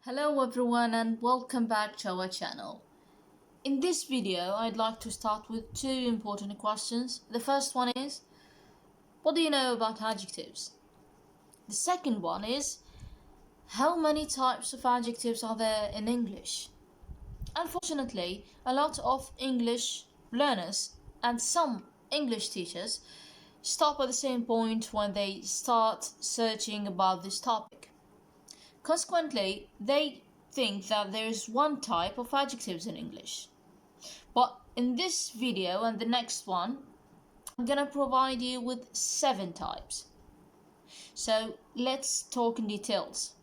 Hello everyone and welcome back to our channel. In this video, I'd like to start with two important questions. The first one is, what do you know about adjectives? The second one is, how many types of adjectives are there in English? Unfortunately, a lot of English learners and some English teachers stop at the same point when they start searching about this topic. Consequently, they think that there is one type of adjectives in English. But in this video and the next one, I'm gonna provide you with 7 types. So let's talk in details.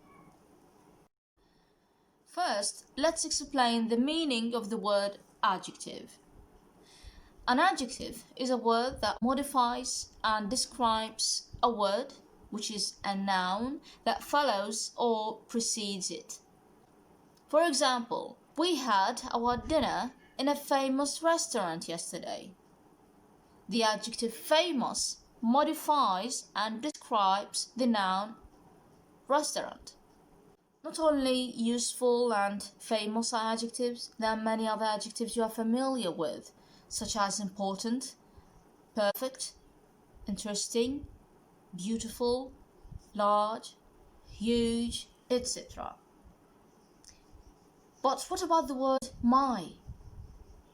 First, let's explain the meaning of the word adjective. An adjective is a word that modifies and describes a word, which is a noun that follows or precedes it. For example, we had our dinner in a famous restaurant yesterday. The adjective famous modifies and describes the noun restaurant. Not only useful and famous are adjectives, there are many other adjectives you are familiar with, such as important, perfect, interesting, beautiful, large, huge, etc. But what about the word my,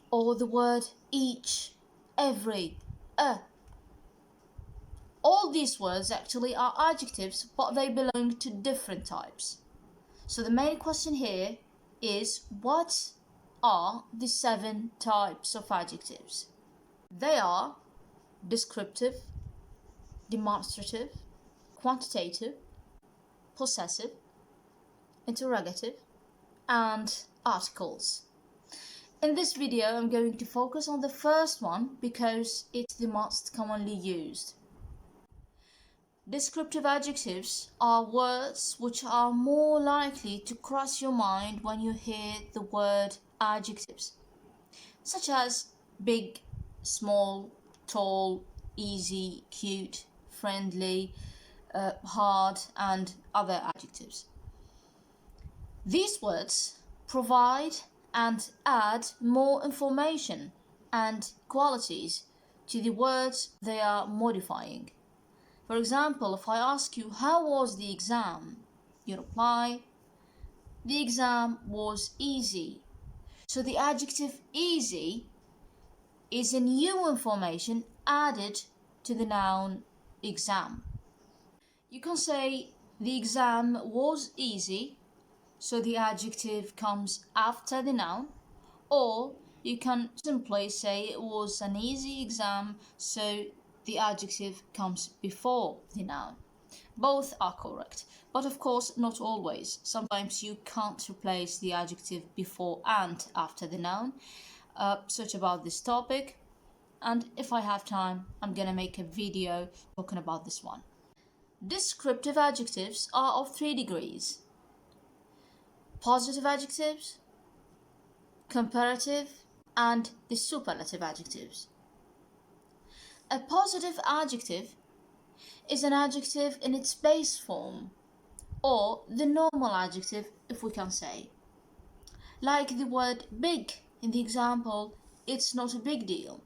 or the word each, every, a? All these words actually are adjectives, but they belong to different types. So the main question here is, what are the 7 types of adjectives? They are descriptive, demonstrative, quantitative, possessive, interrogative, and articles. In this video, I'm going to focus on the first one because it's the most commonly used. Descriptive adjectives are words which are more likely to cross your mind when you hear the word adjectives, such as big, small, tall, easy, cute, friendly, hard, and other adjectives. These words provide and add more information and qualities to the words they are modifying. For example, if I ask you, how was the exam? You reply, the exam was easy. So the adjective easy is a new information added to the noun exam. You can say the exam was easy, so the adjective comes after the noun, or you can simply say it was an easy exam, so the adjective comes before the noun. Both are correct, but of course not always. Sometimes you can't replace the adjective before and after the noun. Search about this topic, and if I have time, I'm gonna make a video talking about this one. Descriptive adjectives are of 3 degrees: positive adjectives, comparative, and the superlative adjectives. A positive adjective is an adjective in its base form, or the normal adjective, if we can say. Like the word big in the example, it's not a big deal.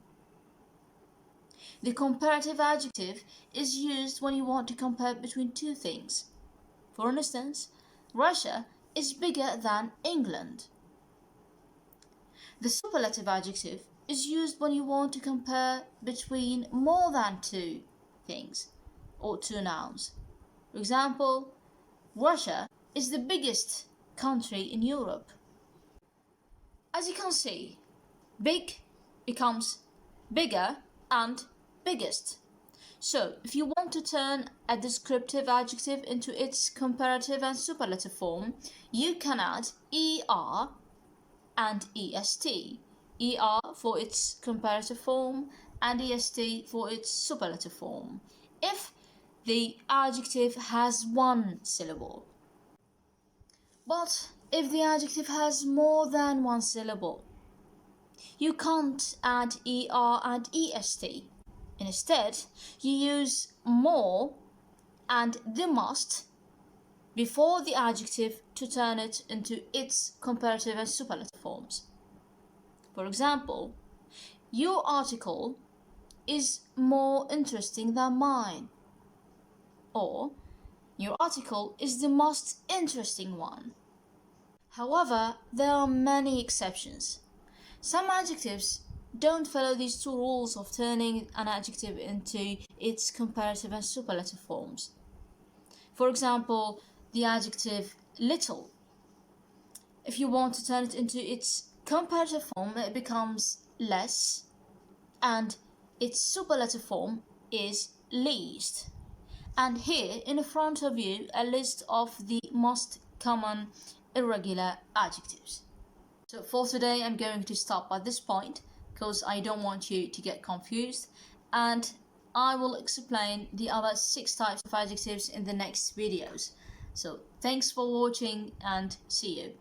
The comparative adjective is used when you want to compare between 2 things. For instance, Russia is bigger than England. The superlative adjective is used when you want to compare between more than 2 things or 2 nouns. For example, Russia is the biggest country in Europe. As you can see, big becomes bigger and biggest. So, if you want to turn a descriptive adjective into its comparative and superlative form, you can add er and est. Er for its comparative form and est for its superlative form, if the adjective has 1 syllable. But if the adjective has more than 1 syllable, you can't add er and est. Instead, you use more and the must before the adjective to turn it into its comparative and superlative forms. For example, your article is more interesting than mine, or your article is the most interesting one. However, there are many exceptions. Some adjectives don't follow these two rules of turning an adjective into its comparative and superlative forms. For example, the adjective little. If you want to turn it into its comparative form, it becomes less, and its superlative form is least. And here in front of you a list of the most common irregular adjectives. So for today I'm going to stop at this point because I don't want you to get confused, and I will explain the other 6 types of adjectives in the next videos. So thanks for watching and see you.